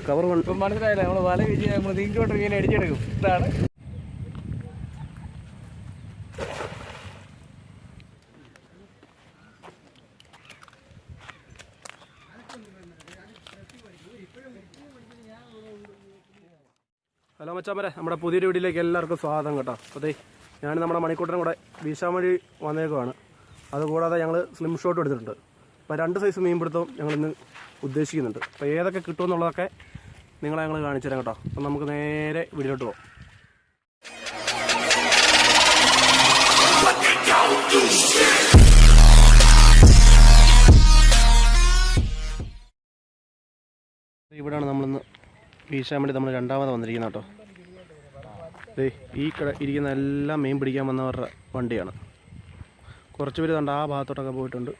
Cover മനസ്സിലായില്ല. നമ്മൾ വല വീശി നമ്മൾ നീങ്കോട്ട് ഇങ്ങനെ അടിച്ചെടുക്കും. ഇതാണ് ഹലോ മച്ചാമരെ, നമ്മുടെ പുതിയൊരു വീഡിയോയിലേക്ക് എല്ലാവർക്കും സ്വാഗതം കേട്ടോ. അപ്പോൾ ഞാൻ നമ്മുടെ മണിക്കൂട്ടനും കൂടെ വീശാൻ വഴി വന്നേക്കുവാണ്. അതുകൂടാതെ ഞങ്ങൾ സ്ലിം ഷോട്ട് എടുത്തിട്ടുണ്ട്. അപ്പോൾ 2 സൈസ് മീൻപിടുത്തവും ഞങ്ങളിന്ന് ഉദ്ദേശിക്കുന്നുണ്ട്. അപ്പോൾ ഏതൊക്കെ കിട്ടുമെന്നുള്ളതൊക്കെ നിങ്ങളെ ഞങ്ങൾ കാണിച്ചു തരാം കേട്ടോ. അപ്പം നമുക്ക് നേരെ വീഡിയോട്ട് പോകാം. ഇവിടെയാണ് നമ്മളിന്ന് വീശാൻ വേണ്ടി നമ്മൾ രണ്ടാമത് വന്നിരിക്കുന്നത് കേട്ടോ. ഈ ഇരിക്കുന്ന എല്ലാം മീൻ പിടിക്കാൻ വന്നവരുടെ വണ്ടിയാണ്. കുറച്ച് പേര് കണ്ട് ആ ഭാഗത്തോട്ടൊക്കെ പോയിട്ടുണ്ട്.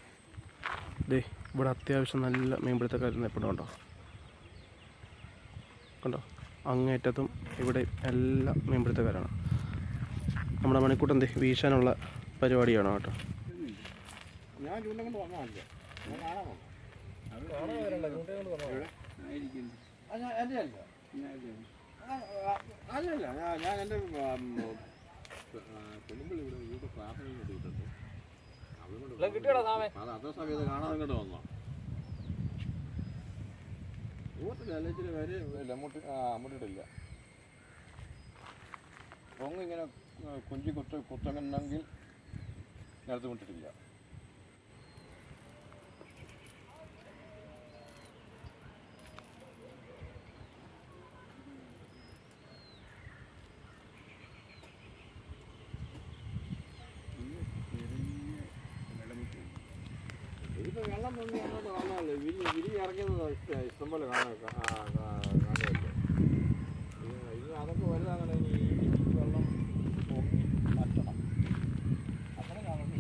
ഇവിടെ അത്യാവശ്യം നല്ല മീൻപിടുത്തക്കാർ എപ്പോഴും ഉണ്ടോ കണ്ടോ. അങ്ങേറ്റത്തും ഇവിടെ എല്ലാം മീൻപിടുത്തക്കാരാണ്. നമ്മുടെ മണിക്കൂട്ടം വീശാനുള്ള പരിപാടിയാണ് കേട്ടോ. അല്ലല്ല, ഞാൻ എൻ്റെ കുടുംബം ഇവിടെ വീട്ടിൽ പ്രാർത്ഥന കിട്ടിയിട്ടുണ്ട്. അത് അതേ സമയത്ത് കാണാൻ ഇങ്ങോട്ട് വന്നോ. ഊട്ടില്ല, ഇച്ചിരി വരില്ല, മുട്ടിട്ടില്ല. പൊങ്ങ് ഇങ്ങനെ കുഞ്ചി കുത്തങ്ങുന്നെങ്കിൽ നിലത്ത് മുട്ടിട്ടില്ല. ഇതിപ്പോൾ വെള്ളം പൊങ്ങി അങ്ങോട്ട് കാണാമല്ലോ. വിരി ഇറങ്ങിയത് ഇഷ്ടംപോലെ കാണുമല്ലോ. ഇത് അതൊക്കെ വലുതാകണം. ഇനി വെള്ളം പൊങ്ങി മാറ്റണം. അങ്ങനെ കാണുന്നു.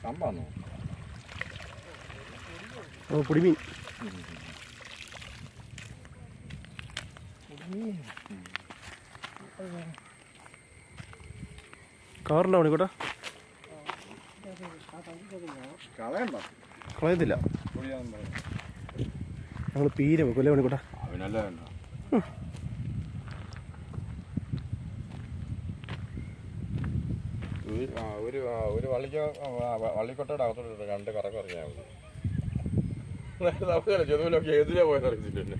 കമ്പാന്നോ? ഓ, പൊടിമീൻ. കവറുണ്ടോ മണിക്കൂട്ടാ? കളയത്തില്ല. ഞങ്ങൾ പീര വെക്കും അല്ലേ മണിക്കൂട്ടാ? ഒരു വള്ളിക്കൊട്ടയുടെ അകത്തോട്ട് 2 കറക്കം ഇറങ്ങിയാൽ മതി. ചെതുവിലൊക്കെ എതിരെ പോയെന്ന് അറിയിച്ചിട്ടുണ്ട്.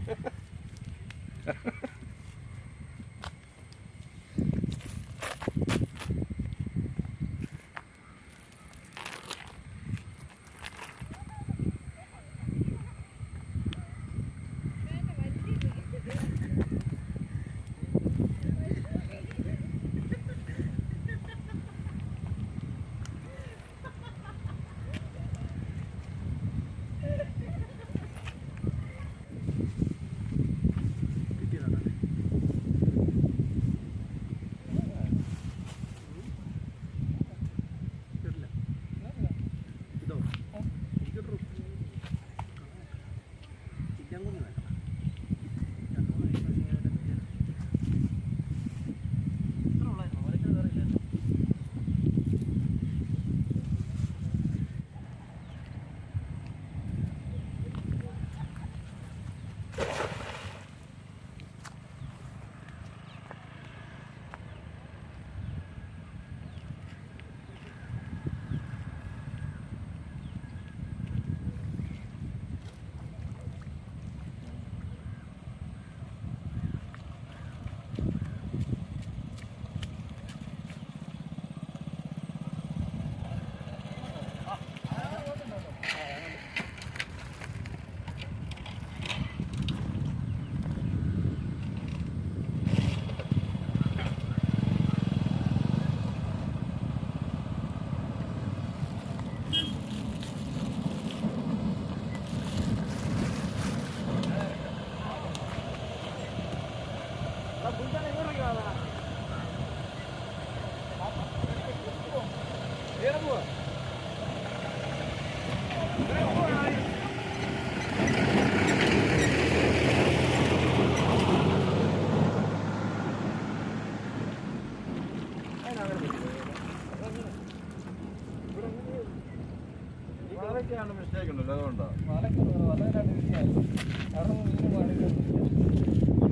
വല്ലതുകൊണ്ടോ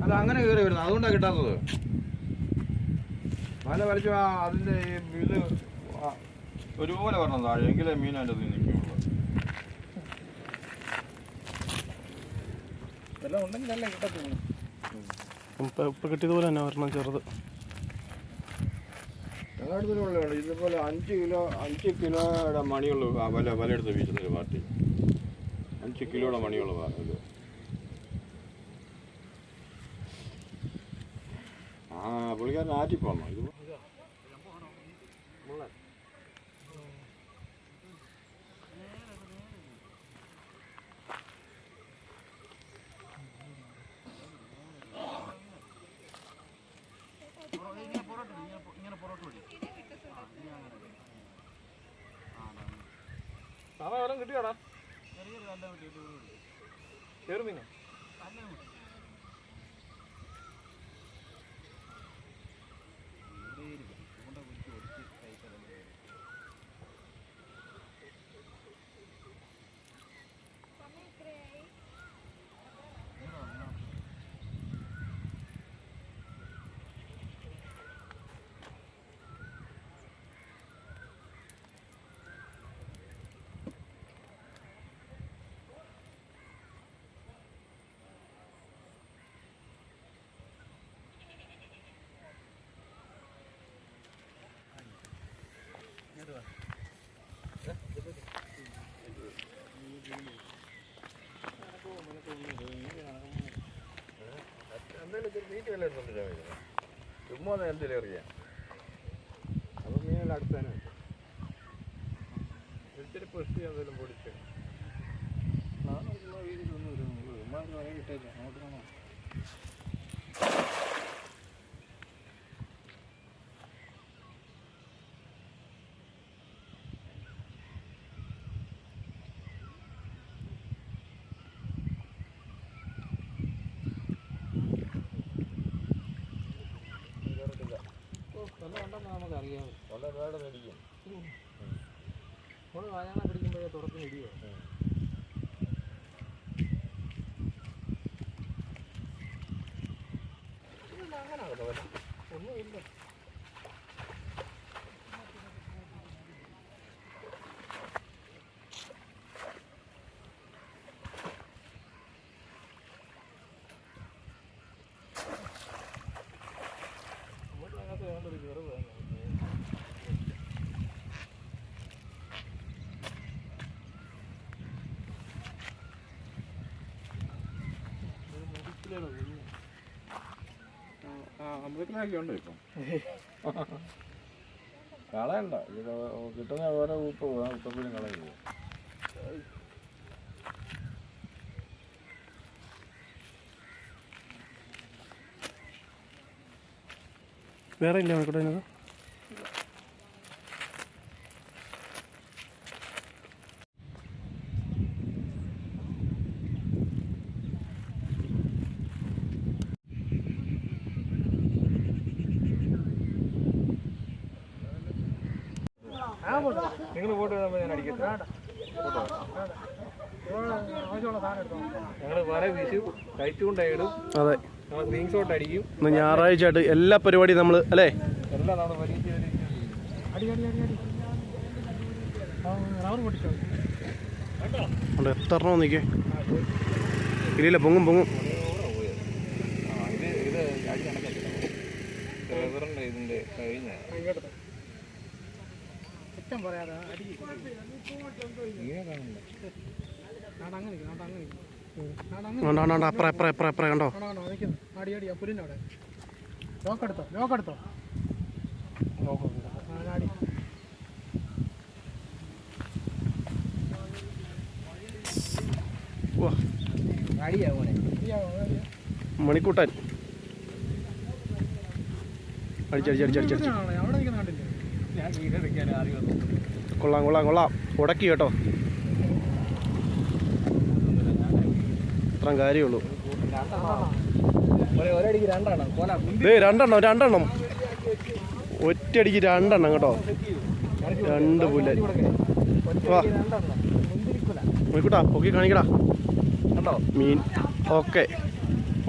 അല്ല അങ്ങനെ കയറി വരുന്നത് അതുകൊണ്ടാണ് കിട്ടാത്തത്. വല വലിച്ചു അതിൻ്റെ ഇത് ഒരുപോലെ വരണം താഴെ, എങ്കിലേ മീൻ അതിൻ്റെ അതിൽ നിൽക്കുള്ളൂ. എല്ലാം ഉണ്ടെങ്കിലല്ലേ കിട്ടത്തുള്ളൂ. ഇപ്പം കിട്ടിയതുപോലെ തന്നെ ഒരെണ്ണം ചെറുത്. ഞങ്ങളുടെ ഉള്ളതാണ് ഇതുപോലെ 5 കിലോയുടെ മണിയുള്ള വല എടുത്ത് വീശുന്നൊരു പാർട്ടി. 5 കിലോയുടെ മണിയുള്ള ഇത്. പുള്ളിക്കാരൻ ആറ്റിപ്പോന്നോ ഇത്? കിട്ടിയാടാ ചേർന്നീനോ? എന്തെങ്കിലും നീറ്റ് വില എടുത്തോണ്ടിരിക്കാൻ വയ്ക്കുന്നത് ചുമ്മാ എന്തെങ്കിലും അറിയാം. അപ്പം മീനെല്ലാം അടുത്തേനെ ഇച്ചിരി പ്രശ്നം എന്തെങ്കിലും പൊടിച്ച് നമുക്കറിയാം. വളരെ വേറെ മേടിക്കും. നമ്മൾ വയനാട് പിടിക്കുമ്പോഴേ തുറക്കുന്ന ഇടിയോ. ഒന്നുമില്ല. അമ്പലത്തിലൊക്കെ ഉണ്ട് ഇപ്പം. കളയണ്ട, ഇത് കിട്ടുന്ന ഓരോ ഉപ്പപ്പോഴും കളയുന്നത്. വേറെ ഇല്ല മണിക്കൂടെ അതിനകത്ത്? നിങ്ങൾ പോട്ട് ഞാൻ അടിക്കട്ടെ. ഞങ്ങൾ വല വീശു കയറ്റ് കൊണ്ടായിടും. അതെ, നമ്മൾ സ്ക്രീൻ ഷോട്ട് അടിക്കും. ഇന്ന് ഞായറാഴ്ച ആയിട്ട് എല്ലാ പരിപാടിയും നമ്മൾ അല്ലേ എല്ലാം നമ്മൾ പരീക്ഷ റവർ പൊട്ടിച്ചോ. ഉണ്ട് എത്ര എണ്ണം നിൽക്കേ ഇല്ല പൊങ്ങും പൊങ്ങും. ഇത് അടി കണക്കാക്കില്ല റവറിൻ്റെ ഇതിൻ്റെ കഴിഞ്ഞ കുറ്റം പറയാതെ അടി അങ്ങനെ അപ്പുറം എപ്പുറം എപ്പുറം എപ്പുറം കണ്ടോ? അടി അടി പുല്ലിൻ്റെ അവിടെ ലോക്കെടുത്തോ ലോക്കെടുത്തോ അടി മണിക്കൂട്ടൻ അടിച്ചടിച്ചടിച്ചടിച്ചടിച്ച് അവിടെ നിൽക്കുന്ന കണ്ടില്ലേ? ഞാൻ വീടെടുക്കാൻ ആദ്യം കൊള്ളാം കൊള്ളാം കൊള്ളാം. ഉടക്കി കേട്ടോ, അത്രയും കാര്യമുള്ളൂ. ഒരടിക്ക് രണ്ടെണ്ണം രണ്ടെണ്ണം ഒറ്റയടിക്ക് 2 എണ്ണം കേട്ടോ. 2 പുല്ല. വാ നോക്കൂട്ടാ ഓക്കെ കാണിക്കടാ കണ്ടോ മീൻ. ഓക്കെ,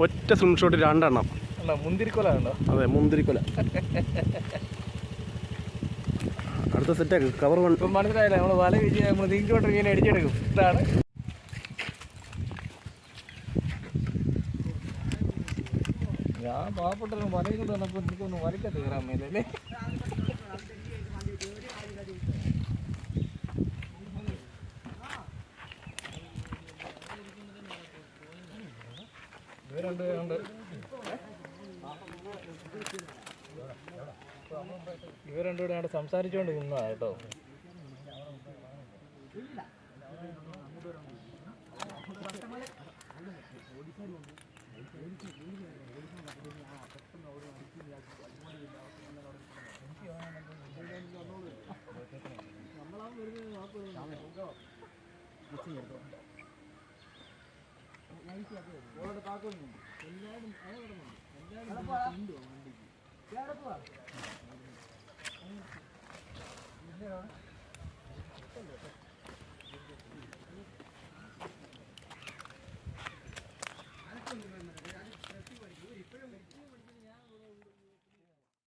ഒറ്റ സ്ലിം ഷോട്ട് 2 എണ്ണം. അല്ല മുന്തിരിക്കൊല കണ്ടോ? അതെ, മുന്തിരിക്കൊല. അടുത്ത സെറ്റാക്ക് കവർ. ഇപ്പം മനസ്സിലായില്ല, നമ്മൾ വല വീശി നമ്മൾ നീങ്ങിക്കൊണ്ട് മീൻ അടിച്ചെടുക്കും. ഇതാണ് ഞാൻ പാവപ്പെട്ട വലയും കൊണ്ട് വന്നപ്പോൾ എനിക്കൊന്ന് വലയ്ക്കത്ത് കയറാൻ മേലല്ലേ. ഇവർ രണ്ടുകൂടെ അവിടെ സംസാരിച്ചുകൊണ്ട് നിന്നാ കേട്ടോ. എല്ലാവരും